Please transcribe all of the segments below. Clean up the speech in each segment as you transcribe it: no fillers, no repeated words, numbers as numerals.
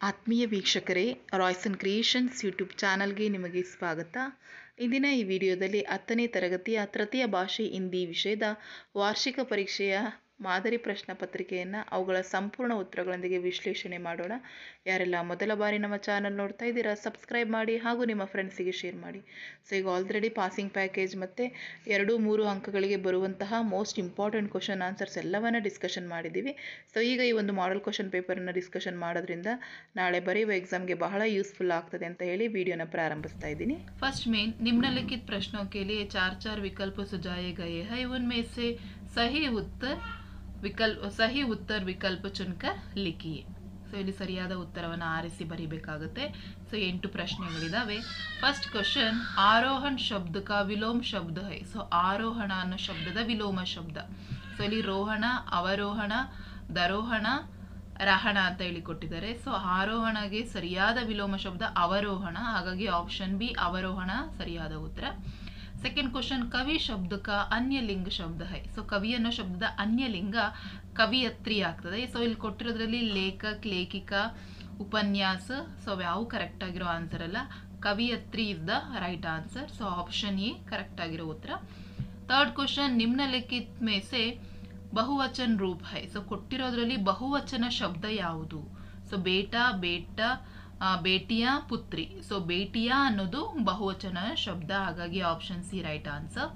ಆತ್ಮೀಯ ವೀಕ್ಷಕರೇ, Royson creations YouTube ಚಾನಲ್ಗೆ ನಿಮಗೆ ಸ್ವಾಗತ. ಇಂದಿನ ಈ ವಿಡಿಯೋದಲ್ಲಿ 10ನೇ ತರಗತಿಯ ತೃತೀಯ ಭಾಷೆ ಹಿಂದಿ ವಿಷಯದ ವಾರ್ಷಿಕ ಪರೀಕ್ಷೆಯ ಮಾದರಿ ಪ್ರಶ್ನೆ ಪತ್ರಿಕೆಯನ್ನು ಅವುಗಳ ಸಂಪೂರ್ಣ ಉತ್ತರಗಳೊಂದಿಗೆ ವಿಶ್ಲೇಷಣೆ ಮಾಡೋಣ. ಯಾರೆಲ್ಲ ಮೊದಲ ಬಾರಿ ನಮ್ಮ ಚಾನಲ್ ನೋಡ್ತಾ ಇದ್ದೀರಾ, ಸಬ್ಸ್ಕ್ರೈಬ್ ಮಾಡಿ ಹಾಗೂ ನಿಮ್ಮ ಫ್ರೆಂಡ್ಸಿಗೆ ಶೇರ್ ಮಾಡಿ. ಸೊ ಈಗ ಆಲ್ರೆಡಿ ಪಾಸಿಂಗ್ ಪ್ಯಾಕೇಜ್ ಮತ್ತು 2-3 ಅಂಕಗಳಿಗೆ ಬರುವಂತಹ ಮೋಸ್ಟ್ ಇಂಪಾರ್ಟೆಂಟ್ ಕ್ವಶನ್ ಆನ್ಸರ್ಸ್ ಎಲ್ಲವನ್ನ ಡಿಸ್ಕಷನ್ ಮಾಡಿದ್ದೀವಿ. ಸೊ ಈಗ ಈ ಒಂದು ಮಾಡೆಲ್ ಕ್ವಶನ್ ಪೇಪರನ್ನು ಡಿಸ್ಕಷನ್ ಮಾಡೋದ್ರಿಂದ ನಾಳೆ ಬರೆಯುವ एग्जाम के बड़ा यूजफुल ಆಗ್ತದೆ ಅಂತ ಹೇಳಿ ವಿಡಿಯೋನ ಪ್ರಾರಂಭಿಸ್ತಾ ಇದ್ದೀನಿ. फर्स्ट में निम्नलिखित प्रश्नों के लिए 4 विकल्प सुझाए गए हैं. उनमें से सही उत्तर विकल्प चुनकर लिखिए. ಸೊ ಇಲ್ಲಿ ಸರಿಯಾದ ಉತ್ತರವನ್ನು ಆರಿಸಿ ಬರೀಬೇಕಾಗುತ್ತೆ. ಸೊ 8 ಪ್ರಶ್ನೆಗಳಿದಾವೆ. ಫಸ್ಟ್ ಕ್ವಶನ್, ಆರೋಹಣ ಶಬ್ದ का विलोम शब्द है. ಸೊ ಆರೋಹಣ ಅನ್ನೋ ಶಬ್ದದ ವಿಲೋಮ ಶಬ್ದ. ಸೊ ಇಲ್ಲಿ ರೋಹಣ, ಅವರೋಹಣ, ದರೋಹಣ, ರಹಣ ಅಂತ ಹೇಳಿ ಕೊಟ್ಟಿದ್ದಾರೆ. ಸೊ ಆರೋಹಣಗೆ ಸರಿಯಾದ ವಿಲೋಮ ಶಬ್ದ ಅವರೋಹಣ, ಹಾಗಾಗಿ ಆಪ್ಷನ್ ಬಿ ಅವರೋಹಣ ಸರಿಯಾದ ಉತ್ತರ. ಸೆಕೆಂಡ್ ಕ್ವಶನ್, ಕವಿ ಶಬ್ದ का अन्य लिंग शब्द है. ಸೊ ಕವಿ ಅನ್ನೋ ಶಬ್ದದ ಅನ್ಯ ಲಿಂಗ ಕವಿಯತ್ರಿ ಆಗ್ತದೆ. ಸೊ ಇಲ್ಲಿ ಕೊಟ್ಟಿರೋದ್ರಲ್ಲಿ ಲೇಖಕ್, ಲೇಖಿಕಾ, ಉಪನ್ಯಾಸ, ಸೊ ಯಾವ ಕರೆಕ್ಟ್ ಆಗಿರೋ ಆನ್ಸರ್ ಅಲ್ಲ. ಕವಿಯತ್ರಿ is the right answer. So option A correct ಆಗಿರೋ ಉತ್ತರ. ಥರ್ಡ್ ಕ್ವಶನ್, ನಿಮ್ನಲಿಖಿತ್ ಮೇ ಸೆ ಬಹುವಚನ ರೂಪ है. ಸೊ ಕೊಟ್ಟಿರೋದ್ರಲ್ಲಿ ಬಹುವಚನ ಶಬ್ದ ಯಾವುದು? ಸೊ ಬೇಟಾ, ಬೇಟಿಯಾ, ಪುತ್ರಿ. ಸೊ ಬೇಟಿಯಾ ಅನ್ನೋದು ಬಹುವಚನ ಶಬ್ದ, ಹಾಗಾಗಿ option C right answer.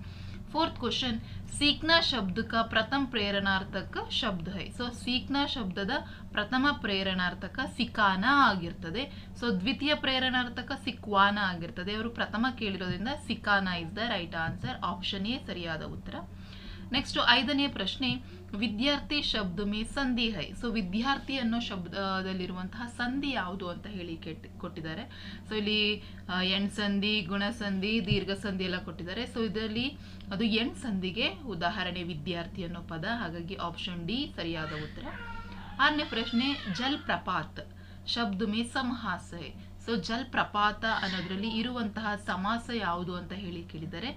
Fourth question, सीखना शब्द का प्रथम प्रेरणार्थक शब्द है. ಸೊ सीखना ಶಬ್ದದ ಪ್ರಥಮ ಪ್ರೇರಣಾರ್ಥಕ ಸಿಕಾನ ಆಗಿರ್ತದೆ. ಸೊ ದ್ವಿತೀಯ ಪ್ರೇರಣಾರ್ಥಕ ಸಿಕ್ವಾನ ಆಗಿರ್ತದೆ. ಅವರು ಪ್ರಥಮ ಕೇಳಿರೋದ್ರಿಂದ ಸಿಕಾನ is the right answer. Option A ಸರಿಯಾದ ಉತ್ತರ. ನೆಕ್ಸ್ಟ್ 5ನೇ ಪ್ರಶ್ನೆ, ವಿದ್ಯಾರ್ಥಿ ಶಬ್ದ ಮೇ ಸಂಧಿ ಹೈ. ಸೊ ವಿದ್ಯಾರ್ಥಿ ಅನ್ನೋ ಶಬ್ದದಲ್ಲಿರುವಂತಹ ಸಂಧಿ ಯಾವುದು ಅಂತ ಹೇಳಿ ಕೊಟ್ಟಿದ್ದಾರೆ. ಸೊ ಇಲ್ಲಿ ಎಣ್ ಸಂಧಿ, ಗುಣಸಂಧಿ, ದೀರ್ಘ ಸಂಧಿ ಎಲ್ಲ ಕೊಟ್ಟಿದ್ದಾರೆ. ಸೊ ಇದರಲ್ಲಿ ಅದು ಎಣ್ ಸಂಧಿಗೆ ಉದಾಹರಣೆ ವಿದ್ಯಾರ್ಥಿ ಅನ್ನೋ ಪದ, ಹಾಗಾಗಿ ಆಪ್ಷನ್ ಡಿ ಸರಿಯಾದ ಉತ್ತರ. 6ನೇ ಪ್ರಶ್ನೆ, ಜಲಪ್ರಪಾತ ಶಬ್ದ ಮೇ ಸಮಾಸ ಹೈ. ಸೊ ಜಲಪ್ರಪಾತ ಅನ್ನೋದ್ರಲ್ಲಿ ಇರುವಂತಹ ಸಮಾಸ ಯಾವುದು ಅಂತ ಹೇಳಿ ಕೇಳಿದ್ದಾರೆ.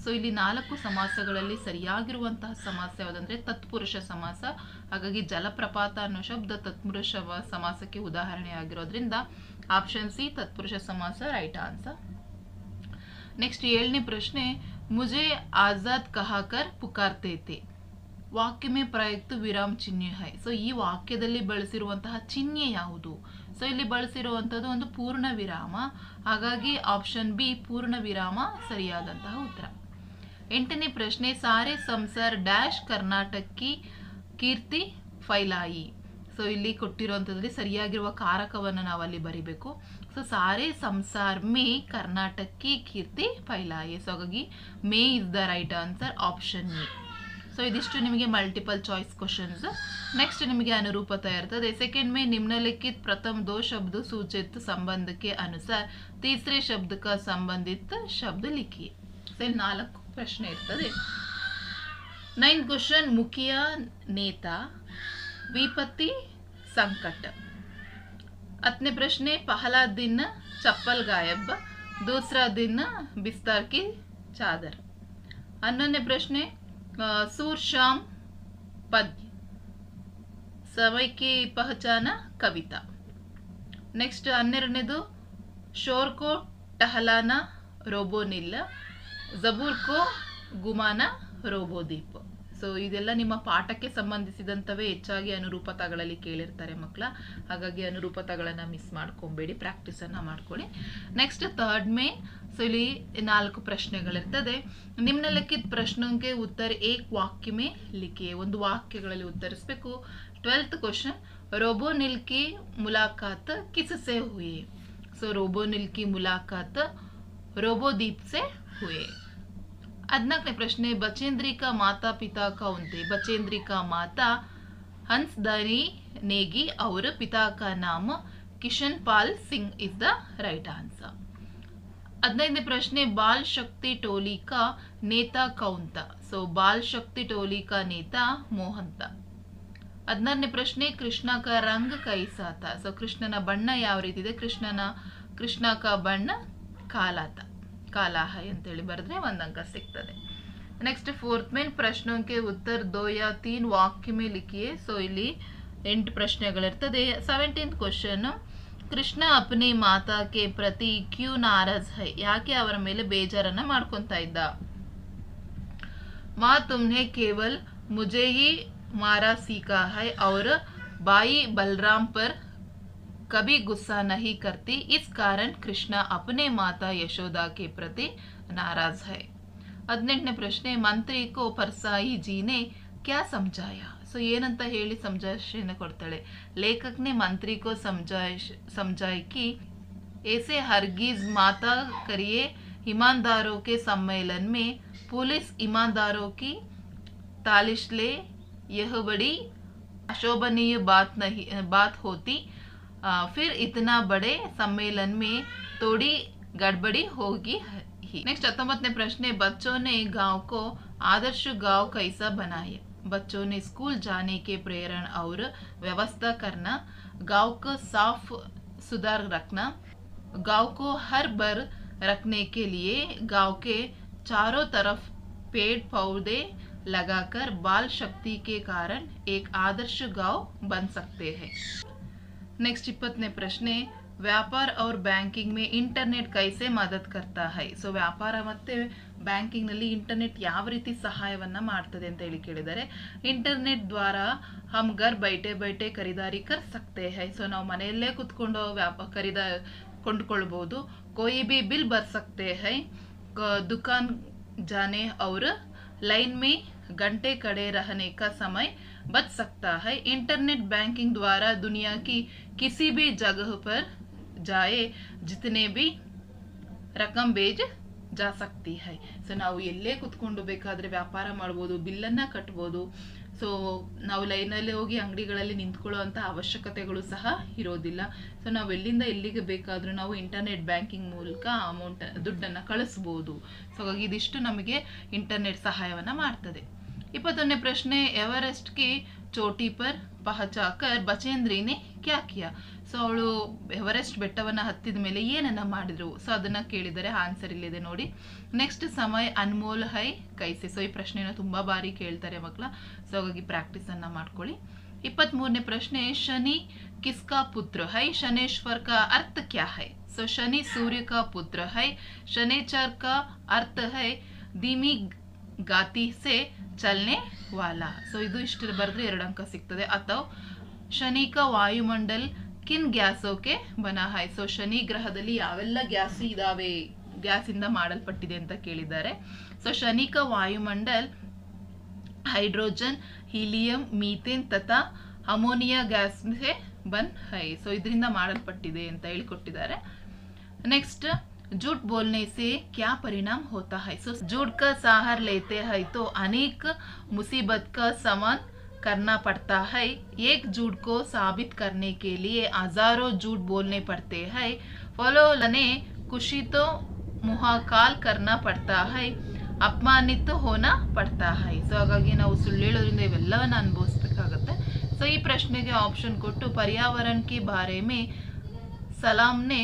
ಸೊ ಇಲ್ಲಿ 4 ಸಮಾಸಗಳಲ್ಲಿ ಸರಿಯಾಗಿರುವಂತಹ ಸಮಾಸ ಯಾವುದಂದ್ರೆ ತತ್ಪುರುಷ ಸಮಾಸ, ಹಾಗಾಗಿ ಜಲಪ್ರಪಾತ ಅನ್ನೋ ಶಬ್ದ ತತ್ಪುರುಷ ಸಮಾಸಕ್ಕೆ ಉದಾಹರಣೆ ಆಗಿರೋದ್ರಿಂದ ಆಪ್ಷನ್ ಸಿ ತತ್ಪುರುಷ ಸಮಾಸ ರೈಟ್ ಆನ್ಸರ್. ನೆಕ್ಸ್ಟ್ 7ನೇ ಪ್ರಶ್ನೆ, ಮುಜೆ ಆಜಾದ್ ಕಹಾಕರ್ ಪುಕಾರ್ತೆ ಥೆ. ವಾಕ್ಯ ಮೇ ಪ್ರಯುಕ್ತ ವಿರಾಮ್ ಚಿಹ್ನೆ ಹೈ. ಸೊ ಈ ವಾಕ್ಯದಲ್ಲಿ ಬಳಸಿರುವಂತಹ ಚಿಹ್ನೆ ಯಾವುದು? ಸೊ ಇಲ್ಲಿ ಬಳಸಿರುವಂತದ್ದು ಒಂದು ಪೂರ್ಣ ವಿರಾಮ, ಹಾಗಾಗಿ ಆಪ್ಷನ್ ಬಿ ಪೂರ್ಣ ವಿರಾಮ ಸರಿಯಾದಂತಹ ಉತ್ತರ. 8ನೇ ಪ್ರಶ್ನೆ, ಸಾರೆ ಸಂಸಾರ್ ಡ್ಯಾಶ್ ಕರ್ನಾಟಕಿ ಕೀರ್ತಿ ಫೈಲಾಯಿ. ಸೊ ಇಲ್ಲಿ ಕೊಟ್ಟಿರುವಂತದ್ರಲ್ಲಿ ಸರಿಯಾಗಿರುವ ಕಾರಕವನ್ನು ನಾವು ಅಲ್ಲಿ ಬರಿಬೇಕು. ಸೊ ಸಾರೆ ಸಂಸಾರ್ ಮೇ ಕರ್ನಾಟಕಿ ಕೀರ್ತಿ ಫೈಲಾಯಿ. ಸೊ ಹಾಗಾಗಿ May is the right answer, option A. So ಇದಿಷ್ಟು ನಿಮಗೆ ಮಲ್ಟಿಪಲ್ ಚಾಯ್ಸ್ ಕ್ವಶನ್ಸ್. ನೆಕ್ಸ್ಟ್ ನಿಮಗೆ ಅನುರೂಪತಾ ಇರ್ತದೆ. ಸೆಕೆಂಡ್ ಮೇ ನಿಮ್ನಲಿಖಿत प्रथम 2 शब्द सूचित संबंध के अनुसार तीसरे शब्द का संबंधित शब्द लिखिए. ಸೊ ಇಲ್ಲಿ 4 ಪ್ರಶ್ನೆ ಇರ್ತದೆ. 9th क्वेश्चन, मुखिया नेता विपत्ति संकट. 10ನೇ ಪ್ರಶ್ನೆ, पहला दिन चप्पल गायब, दूसरा दिन बिस्तर की चादर. 11ನೇ ಪ್ರಶ್ನೆ, सूर शाम पद्य, समय की पहचान कविता. नेक्स्ट 12ನೇದು, शोर को टहलाना रोबोनिल, जबूर को गुमाना रोबोदीप. ಸೊ ಇದೆಲ್ಲ ನಿಮ್ಮ ಪಾಠಕ್ಕೆ ಸಂಬಂಧಿಸಿದಂತವೇ ಹೆಚ್ಚಾಗಿ ಅನುರೂಪತಾಗಳಲ್ಲಿ ಕೇಳಿರ್ತಾರೆ ಮಕ್ಕಳ, ಹಾಗಾಗಿ ಅನುರೂಪತಾಗಳನ್ನ ಮಿಸ್ ಮಾಡ್ಕೊಬೇಡಿ, ಪ್ರಾಕ್ಟೀಸ್ ಅನ್ನ ಮಾಡ್ಕೊಳ್ಳಿ. ನೆಕ್ಸ್ಟ್ 3rd ಮೇ, ಸೊ ಇಲ್ಲಿ 4 ಪ್ರಶ್ನೆಗಳಿರ್ತದೆ. ನಿಮ್ನಲಿಖಿತ ಪ್ರಶ್ನೆಗೆ ಉತ್ತರ ಏಕ್ ವಾಕ್ಯ ಮೇ ಲಿಖಿಯೆ. ಒಂದು ವಾಕ್ಯಗಳಲ್ಲಿ ಉತ್ತರಿಸಬೇಕು. 12th ಕ್ವಶನ್, रोबोनिल की मुलाकात किससे हुई. ಸೊ रोबोनिल की मुलाकात रोबोदीप से हुए. 14ನೇ ಪ್ರಶ್ನೆ, बचेंद्री का माता पिता कौन थे. बचेंद्री का माता हंसदानी नेगी और पिता का नाम Kishan Pal Singh is the right answer. 15ನೇ ಪ್ರಶ್ನೆ, बाल शक्ति टोली का नेता कौन था. ಸೊ बाल शक्ति टोली का नेता मोहन था. 16ನೇ ಪ್ರಶ್ನೆ, ಕೃಷ್ಣ का रंग कैसा था. ಸೊ ಕೃಷ್ಣನ ಬಣ್ಣ ಯಾವ ರೀತಿ ಇದೆ. ಕೃಷ್ಣ का ಬಣ್ಣ ಕಾಲಾ था. काला है ಅಂತ ಹೇಳಿ ಬರೆದ್ರೆ 1 अंक ಸಿಗ್ತದೆ. नेक्स्ट 4th में प्रश्नों के उत्तर 2 या 3 वाक्य में लिखिए. ಸೊ ಇಲ್ಲಿ 8 ಪ್ರಶ್ನೆಗಳಿರ್ತದೆ. 17th क्वेश्चन, ಕೃಷ್ಣ अपनी माता के प्रति क्यों नाराज है, ಯಾಕೆ ಅವರ ಮೇಲೆ ಬೇಜಾರನ್ನ ಮಾಡ್ಕೊಂತಾ ಇದ್ದ. माँ तुमने केवल मुझे ही मारा सीखा है और भाई बलराम पर कभी गुस्सा नहीं करती, इस कारण कृष्ण अपने माता यशोदा के प्रति नाराज है. 18ನೇ ಪ್ರಶ್ನೆ, ಮಂತ್ರಿ को परसाई जी ने क्या समझाया. ಸೊ ಏನಂತ ಹೇಳಿ ಸಮಜಾಯಿಷಿಯನ್ನು ಕೊಡ್ತಾಳೆ. लेखक ने मंत्री को समझाए कि ऐसे हरगिज माता करिए, ईमानदारों के सम्मेलन में पुलिस ईमानदारों की तालिश ले, यह बड़ी अशोभनीय बात होती, फिर इतना बड़े सम्मेलन में थोड़ी गड़बड़ी होगी ही. नेक्स्ट 19ನೇ ಪ್ರಶ್ನೆ, बच्चों ने गांव को आदर्श गांव कैसा बनाया. बच्चों ने स्कूल जाने के प्रेरण और व्यवस्था करना, गांव को साफ सुधार रखना, गांव को हर भर रखने के लिए गांव के चारों तरफ पेड़ पौधे लगाकर बाल शक्ति के कारण एक आदर्श गांव बन सकते हैं. नेक्स्ट 20ನೇ ಪ್ರಶ್ನೆ, ವ್ಯಾಪಾರ और ಬ್ಯಾಂಕಿಂಗ್ में ಇಂಟರ್ನೆಟ್ कैसे मदद करता है. ಸೊ ವ್ಯಾಪಾರ ಮತ್ತೆ ಬ್ಯಾಂಕಿಂಗ್ ನಲ್ಲಿ ಇಂಟರ್ನೆಟ್ ಯಾವ ರೀತಿ ಸಹಾಯವನ್ನ ಮಾಡ್ತದೆ ಅಂತ ಹೇಳಿ ಕೇಳಿದರೆ, ಇಂಟರ್ನೆಟ್ ದ್ವಾರ हम घर बैठे बैठे खरीदारी कर सकते हैं. ಸೊ ನಾವು ಮನೆಯಲ್ಲೇ ಕುತ್ಕೊಂಡು ಕೊಂಡ್ಕೊಳ್ಬಹುದು. कोई भी बिल भर सकते हैं, दुकान जाने और लाइन में घंटे खड़े रहने का समय बच सकता है. इंटरनेट बैंकिंग द्वारा दुनिया की किसी भी जगह पर जाए जितने भी रकम भेज जा सकती है. ಸೊ ನಾವು ಎಲ್ಲೇ ಕುತ್ಕೊಂಡು ಬೇಕಾದ್ರೆ ವ್ಯಾಪಾರ ಮಾಡ್ಬೋದು, ಬಿಲ್ಲನ್ನ ಕಟ್ಬೋದು. ಸೊ ನಾವು ಲೈನಲ್ಲಿ ಹೋಗಿ ಅಂಗಡಿಗಳಲ್ಲಿ ನಿಂತ್ಕೊಳ್ಳುವಂಥ ಅವಶ್ಯಕತೆಗಳು ಸಹ ಇರೋದಿಲ್ಲ. ಸೊ ನಾವು ಎಲ್ಲಿಂದ ಎಲ್ಲಿಗೆ ಬೇಕಾದರೂ ನಾವು ಇಂಟರ್ನೆಟ್ ಬ್ಯಾಂಕಿಂಗ್ ಮೂಲಕ ದುಡ್ಡನ್ನು ಕಳಿಸ್ಬೋದು. ಸೊ ಹಾಗಾಗಿ ಇದಿಷ್ಟು ನಮಗೆ ಇಂಟರ್ನೆಟ್ ಸಹಾಯವನ್ನು ಮಾಡ್ತದೆ. 21ನೇ ಪ್ರಶ್ನೆ, ಎವರೆಸ್ಟ್ ಕಿ ಚೋಟಿ ಪರ್ ಪಹಚಾಕರ್ ಬಚೇಂದ್ರಿ ನೆ ಕ್ಯಾ ಕಿಯಾ. ಸೊ ಅವಳು ಎವರೆಸ್ಟ್ ಬೆಟ್ಟವನ್ನು ಹತ್ತಿದ ಮೇಲೆ ಏನನ್ನ ಮಾಡಿದ್ರು. ಸೊ ಅದನ್ನ ಕೇಳಿದರೆ ಆನ್ಸರ್ ಇಲ್ಲಿದೆ ನೋಡಿ. ನೆಕ್ಸ್ಟ್, ಸಮಯ ಅನ್ಮೋಲ್ ಹೈ ಕೈಸೆ. ಸೊ ಈ ಪ್ರಶ್ನೆನ ತುಂಬಾ ಬಾರಿ ಕೇಳ್ತಾರೆ ಮಕ್ಕಳ. ಸೊ ಹಾಗಾಗಿ ಪ್ರಾಕ್ಟೀಸ್ ಅನ್ನ ಮಾಡ್ಕೊಳ್ಳಿ. 23ನೇ ಪ್ರಶ್ನೆ, ಶನಿ ಕಿಸ್ಕಾ ಪುತ್ರ ಹೈ, ಶನೇಶ್ವರ್ ಕಾ ಅರ್ಥ ಕ್ಯಾ ಹೈ. ಸೊ ಶನಿ ಸೂರ್ಯ ಕಾ ಪುತ್ರ ಹೈ, ಶನೇಚರ್ ಕಾ ಅರ್ಥ ಹೈ ಧೀಮಿ ಗಾತಿ ಸೆ ಚಲನೆ ವಾಲಾ. ಸೊ ಇದು ಇಷ್ಟು ಬರೆದ್ರೆ 2 ಅಂಕ ಸಿಗ್ತದೆ. ಅಥವಾ ಶನಿ ಕಾ ವಾಯುಮಂಡಲ್ ಕಿನ್ ಗ್ಯಾಸೋಕೆ ಬನಾ ಹೈ. ಸೊ ಶನಿ ಗ್ರಹದಲ್ಲಿ ಯಾವೆಲ್ಲ ಗ್ಯಾಸ್ ಇದಾವೆ, ಗ್ಯಾಸ್ ಇಂದ ಮಾಡಲ್ಪಟ್ಟಿದೆ ಅಂತ ಕೇಳಿದ್ದಾರೆ. ಸೊ ಶನಿ ಕಾ ವಾಯುಮಂಡಲ್ ಹೈಡ್ರೋಜನ್, ಹೀಲಿಯಂ, ಮೀಥೇನ್ ತಥಾ ಅಮೋನಿಯಾ ಗ್ಯಾಸ್ ಸೆ ಬನ್ ಹೈ. ಸೊ ಇದರಿಂದ ಮಾಡಲ್ಪಟ್ಟಿದೆ ಅಂತ ಹೇಳಿಕೊಟ್ಟಿದ್ದಾರೆ. नेक्स्ट, झूठ बोलने से क्या परिणाम होता है. सो झूठ का सहारा लेते हैं तो अनेक मुसीबत का सामना करना पड़ता है. एक झूठ को साबित करने के लिए हजारों झूठ बोलने पड़ते हैं. फॉलो लने खुशी तो मुहाकाल करना पड़ता है, अपमानित होना पड़ता है. ಸೊ ಹಾಗಾಗಿ ನಾವು ಸುಳ್ಳು ಹೇಳೋದ್ರಿಂದ ಇವೆಲ್ಲವನ್ನ ಅನುಭವಿಸಬೇಕಾಗುತ್ತೆ. ಸೊ ಈ ಪ್ರಶ್ನೆಗೆ ಆಪ್ಷನ್ ಕೊಟ್ಟು पर्यावरण के बारे में सलाम ने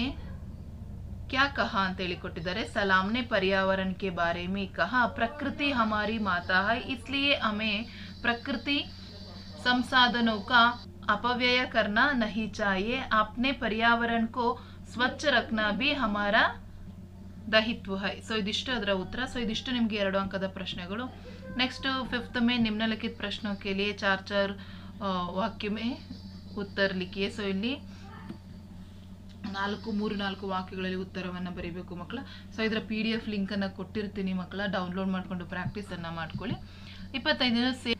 क्या कहा ಅಂತ ಹೇಳಿ ಕೊಟ್ಟಿದ್ದಾರೆ. सलाम ने पर्यावरण के बारे में कहा, प्रकृति हमारी माता है, इसलिए हमें प्रकृति संसाधनों का अपव्यय करना नहीं चाहिए. अपने पर्यावरण को स्वच्छ रखना भी हमारा दायित्व है. ಸೊ ಇದಿಷ್ಟು ಅದರ ಉತ್ತರ. ಸೊ ಇದಿಷ್ಟು ನಿಮಗೆ 2 ಅಂಕದ ಪ್ರಶ್ನೆಗಳು. नेक्स्ट 5th में निम्नलिखित प्रश्नों के लिए 4 वाक्य में उत्तर लिखिए. ಸೊ ಇಲ್ಲಿ 4 ವಾಕ್ಯಗಳಲ್ಲಿ ಉತ್ತರವನ್ನು ಬರೀಬೇಕು ಮಕ್ಕಳ. ಸೊ ಇದರ PDF ಲಿಂಕ್ ಅನ್ನು ಕೊಟ್ಟಿರ್ತೀನಿ ಮಕ್ಕಳ, ಡೌನ್ಲೋಡ್ ಮಾಡಿಕೊಂಡು ಪ್ರಾಕ್ಟೀಸ್ ಅನ್ನ ಮಾಡ್ಕೊಳ್ಳಿ. 25ನೇ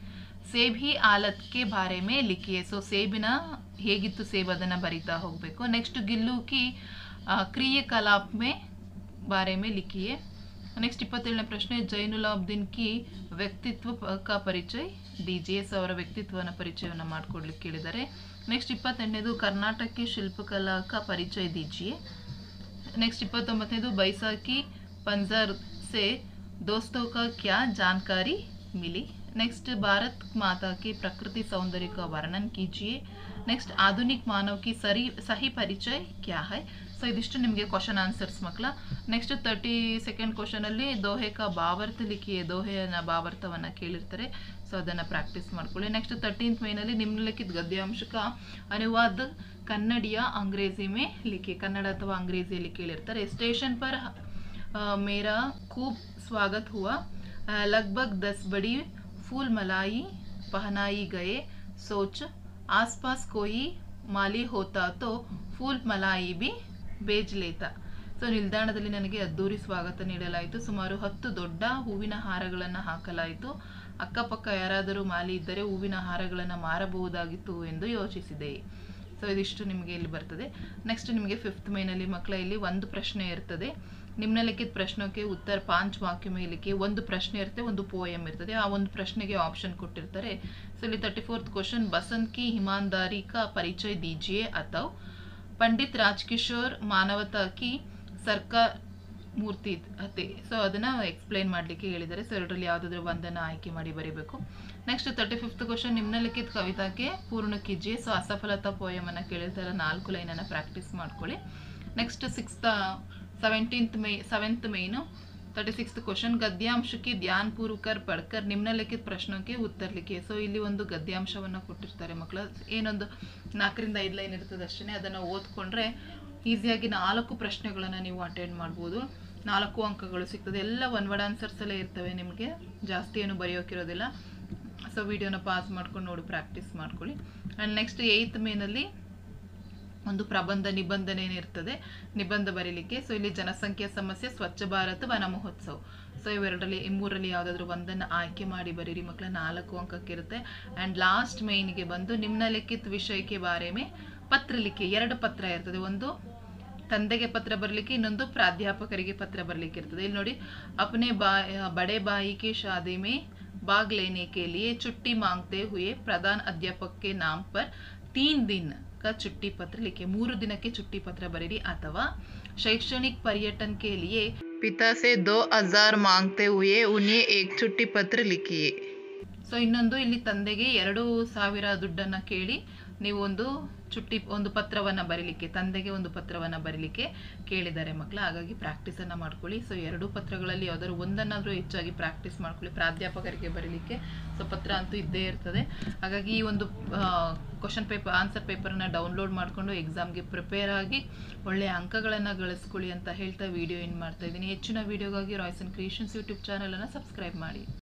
ಸೇಬ್ ಹಿ ಆಲತ್ ಕೆ ಬಾರೆ ಮೇ ಲಿಖಿಯೆ. ಸೊ ಸೇಬಿನ ಹೇಗಿತ್ತು ಸೇಬ್ ಅದನ್ನ ಬರಿತಾ ಹೋಗಬೇಕು. ನೆಕ್ಸ್ಟ್, ಗಿಲ್ಲು ಕಿ ಕ್ರಿಯಾಕಲಾಪ್ ಮೇ ಬಾರೆ ಮೇ ಲಿಖಿಯೆ. ನೆಕ್ಸ್ಟ್ 27ನೇ ಪ್ರಶ್ನೆ, ಜೈನುಲಾಬ್ದೀನ್ ಕಿ ವ್ಯಕ್ತಿತ್ವ ಕಾ ಪರಿಚಯ ದೀಜಿಯೆ. ಸೊ ಅವರ ವ್ಯಕ್ತಿತ್ವನ ಪರಿಚಯವನ್ನು ಮಾಡಿಕೊಡ್ಲಿಕ್ಕೆ ಕೇಳಿದ್ದಾರೆ. नेक्स्ट 28ನೇದು, कर्नाटक की शिल्पकला का परिचय दीजिए. नेक्स्ट 29ನೇದು, बैसाखी पंजर से दोस्तों का क्या जानकारी मिली. नेक्स्ट, भारत माता के प्रकृति सौंदर्य का वर्णन कीजिए. नेक्स्ट आधुनिक मानव की सही परिचय क्या है ಸೊ ಇದಿಷ್ಟು ನಿಮಗೆ ಕ್ವಶನ್ ಆನ್ಸರ್ಸ್ ಮಕ್ಕಳ ನೆಕ್ಸ್ಟ್ 32nd ಕ್ವಶನ್ ಅಲ್ಲಿ ದೋಹೆ ಕಾ ಭಾವಾರ್ಥ ಲಿಖಿಯೇ ದೋಹೆಯ ಭಾವಾರ್ಥವನ್ನು ಕೇಳಿರ್ತಾರೆ ಸೊ ಅದನ್ನು ಪ್ರಾಕ್ಟೀಸ್ ಮಾಡ್ಕೊಳ್ಳಿ ನೆಕ್ಸ್ಟ್ 13th ಮೇನಲ್ಲಿ ನಿಮ್ನಲಿಖಿತ ಗದ್ಯಾಂಶ का अनुवाद कन्नड़ या अंग्रेजी में लिखिए कन्नड़ अथवा अंग्रेजिಯಲ್ಲಿ ಕೇಳಿರ್ತಾರೆ स्टेशन पर मेरा खूब स्वागत हुआ लगभग 10 बड़ी फूल मलाई पहनाई गए सोच आसपास कोई माली होता तो फूल मलाई भी ಬೇಜ್ ಲೇತ ಸೊ ನಿಲ್ದಾಣದಲ್ಲಿ ನನಗೆ ಅದ್ದೂರಿ ಸ್ವಾಗತ ನೀಡಲಾಯಿತು ಸುಮಾರು 10 ದೊಡ್ಡ ಹೂವಿನ ಹಾರಗಳನ್ನು ಹಾಕಲಾಯಿತು ಅಕ್ಕಪಕ್ಕ ಯಾರಾದರೂ ಮಾಲಿ ಇದ್ದರೆ ಹೂವಿನ ಹಾರಗಳನ್ನು ಮಾರಬಹುದಾಗಿತ್ತು ಎಂದು ಯೋಚಿಸಿದೆ ಸೊ ಇದಿಷ್ಟು ನಿಮಗೆ ಇಲ್ಲಿ ಬರ್ತದೆ ನೆಕ್ಸ್ಟ್ ನಿಮಗೆ 5th ಮೇನಲ್ಲಿ ಮಕ್ಕಳ ಇಲ್ಲಿ ಒಂದು ಪ್ರಶ್ನೆ ಇರ್ತದೆ ನಿಮ್ನಲಿಖಿತ ಪ್ರಶ್ನೆಗೆ ಉತ್ತರ 5 ವಾಕ್ಯ में लिखिए ಒಂದು ಪ್ರಶ್ನೆ ಇರುತ್ತೆ ಒಂದು ಪೋಯಂ ಇರ್ತದೆ ಆ ಒಂದು ಪ್ರಶ್ನೆಗೆ ಆಪ್ಷನ್ ಕೊಟ್ಟಿರ್ತಾರೆ ಸೊ ಇಲ್ಲಿ 34th ಕ್ವೆಶ್ಚನ್ बसंत की ईमानदारी का परिचय दीजिए ಅಥವಾ पंडित राजकिशोर मानवता की ಸರ್ಕಾರ ಮೂರ್ತಿ ಅತೆ ಸೊ ಅದನ್ನು ಎಕ್ಸ್ಪ್ಲೈನ್ ಮಾಡಲಿಕ್ಕೆ ಹೇಳಿದ್ದಾರೆ ಸೊ ಎರಡರಲ್ಲಿ ಯಾವುದಾದ್ರೂ ಒಂದನ್ನು ಆಯ್ಕೆ ಮಾಡಿ ಬರೀಬೇಕು ನೆಕ್ಸ್ಟ್ 35th ಕ್ವೆಶ್ಚನ್ ನಿಮ್ನಲಿಖಿತ ಕವಿತಾಕ್ಕೆ ಪೂರ್ಣ ಕೀಜಿಯೇ ಸೊ ಅಸಫಲತಾ ಪೋಯಮನ್ನು ಕೇಳಿರ್ತಾರೆ 4 ಲೈನನ್ನು ಪ್ರಾಕ್ಟೀಸ್ ಮಾಡ್ಕೊಳ್ಳಿ ನೆಕ್ಸ್ಟ್ 7th ಮೇನು 36th ಕ್ವೆಶ್ಚನ್ ಗದ್ಯಾಂಶ की ध्यानपूर्वक पढ़कर निम्नलिखित प्रश्नों के उत्तर लिखिए ಸೊ ಇಲ್ಲಿ ಒಂದು ಗದ್ಯಾಂಶವನ್ನು ಕೊಟ್ಟಿರ್ತಾರೆ ಮಕ್ಕಳು ಏನೊಂದು 4 ರಿಂದ 5 ಲೈನ್ ಇರ್ತದೆ ಅಷ್ಟೇ ಅದನ್ನು ಓದ್ಕೊಂಡ್ರೆ ಈಸಿಯಾಗಿ 4 ಪ್ರಶ್ನೆಗಳನ್ನು ನೀವು ಅಟೆಂಡ್ ಮಾಡ್ಬೋದು 4 ಅಂಕಗಳು ಸಿಗ್ತದೆ ಎಲ್ಲ ಒನ್ ವರ್ಡ್ ಆನ್ಸರ್ಸ್ ಅಲ್ಲೇ ಇರ್ತವೆ ನಿಮಗೆ ಜಾಸ್ತಿ ಏನು ಬರೆಯೋಕಿರೋದಿಲ್ಲ ಸೊ ವಿಡಿಯೋನ ಪಾಸ್ ಮಾಡ್ಕೊಂಡು ನೋಡಿ ಪ್ರಾಕ್ಟೀಸ್ ಮಾಡ್ಕೊಳ್ಳಿ ಆ್ಯಂಡ್ ನೆಕ್ಸ್ಟ್ 8th ಮೇನಲ್ಲಿ ಒಂದು ಪ್ರಬಂಧ ನಿಬಂಧನೆ ಇರ್ತದೆ ನಿಬಂಧ ಬರೀಲಿಕ್ಕೆ ಸೊ ಇಲ್ಲಿ ಜನಸಂಖ್ಯಾ ಸಮಸ್ಯೆ ಸ್ವಚ್ಛ ಭಾರತ ವನ ಮಹೋತ್ಸವ ಸೊ ಇವೆರಡರಲ್ಲಿ ಮೂರರಲ್ಲಿ ಯಾವುದಾದ್ರೂ ಒಂದನ್ನು ಆಯ್ಕೆ ಮಾಡಿ ಬರೀರಿ ಮಕ್ಕಳ 4 ಅಂಕಕ್ಕೆ ಇರುತ್ತೆ ಆ್ಯಂಡ್ ಲಾಸ್ಟ್ ಮೇನ್ಗೆ ಬಂದು ನಿಮ್ನಲಿಖಿತ ವಿಷಯಕ್ಕೆ ಬಾರೆ ಮೇ ಪತ್ರ ಲಿಖಿ 2 ಪತ್ರ ಇರ್ತದೆ ಒಂದು ತಂದೆಗೆ ಪತ್ರ ಬರಲಿಕ್ಕೆ ಇನ್ನೊಂದು ಪ್ರಾಧ್ಯಾಪಕರಿಗೆ ಪತ್ರ ಬರಲಿಕ್ಕೆ ಇರ್ತದೆ ಇಲ್ಲಿ ನೋಡಿ अपने बड़े भाई की शादी में भाग लेने के लिए छुट्टी मांगते हुए प्रधान अध्यापक के नाम पर 3 दिन का छुट्टी पत्र लिखिए 3 ದಿನಕ್ಕೆ छुट्टी पत्र बरीरी अथवा शैक्षणिक पर्यटन के लिए पिता से 2000 मांगते हुए उन्हें एक छुट्टी पत्र लिखिए ಸೊ ಇನ್ನೊಂದು ಇಲ್ಲಿ ತಂದೆಗೆ 2000 ದುಡ್ಡನ್ನು ಕೇಳಿ ನೀವು ಒಂದು ಪತ್ರವನ್ನು ಬರೀಲಿಕ್ಕೆ ತಂದೆಗೆ ಒಂದು ಪತ್ರವನ್ನು ಬರೀಲಿಕ್ಕೆ ಕೇಳಿದ್ದಾರೆ ಮಕ್ಕಳು ಹಾಗಾಗಿ ಪ್ರಾಕ್ಟೀಸನ್ನು ಮಾಡ್ಕೊಳ್ಳಿ ಸೊ 2 ಪತ್ರಗಳಲ್ಲಿ ಯಾವುದಾದ್ರು ಒಂದನ್ನಾದರೂ ಹೆಚ್ಚಾಗಿ ಪ್ರಾಕ್ಟೀಸ್ ಮಾಡ್ಕೊಳ್ಳಿ ಪ್ರಾಧ್ಯಾಪಕರಿಗೆ ಬರೀಲಿಕ್ಕೆ ಸೊ ಪತ್ರ ಅಂತೂ ಇದ್ದೇ ಇರ್ತದೆ ಹಾಗಾಗಿ ಈ ಒಂದು ಕ್ವಶನ್ ಪೇಪರ್ ಆನ್ಸರ್ ಪೇಪರನ್ನು ಡೌನ್ಲೋಡ್ ಮಾಡಿಕೊಂಡು ಎಕ್ಸಾಮ್ಗೆ ಪ್ರಿಪೇರ್ ಆಗಿ ಒಳ್ಳೆಯ ಅಂಕಗಳನ್ನು ಗಳಿಸ್ಕೊಳ್ಳಿ ಅಂತ ಹೇಳ್ತಾ ವಿಡಿಯೋ ಏನು ಮಾಡ್ತಾ ಇದ್ದೀನಿ ಹೆಚ್ಚಿನ ವಿಡಿಯೋಗಾಗಿ ರಾಯ್ಸ್ ಅಂಡ್ ಕ್ರಿಯೇಷನ್ಸ್ ಯೂಟ್ಯೂಬ್ ಚಾನಲನ್ನು ಸಬ್ಸ್ಕ್ರೈಬ್ ಮಾಡಿ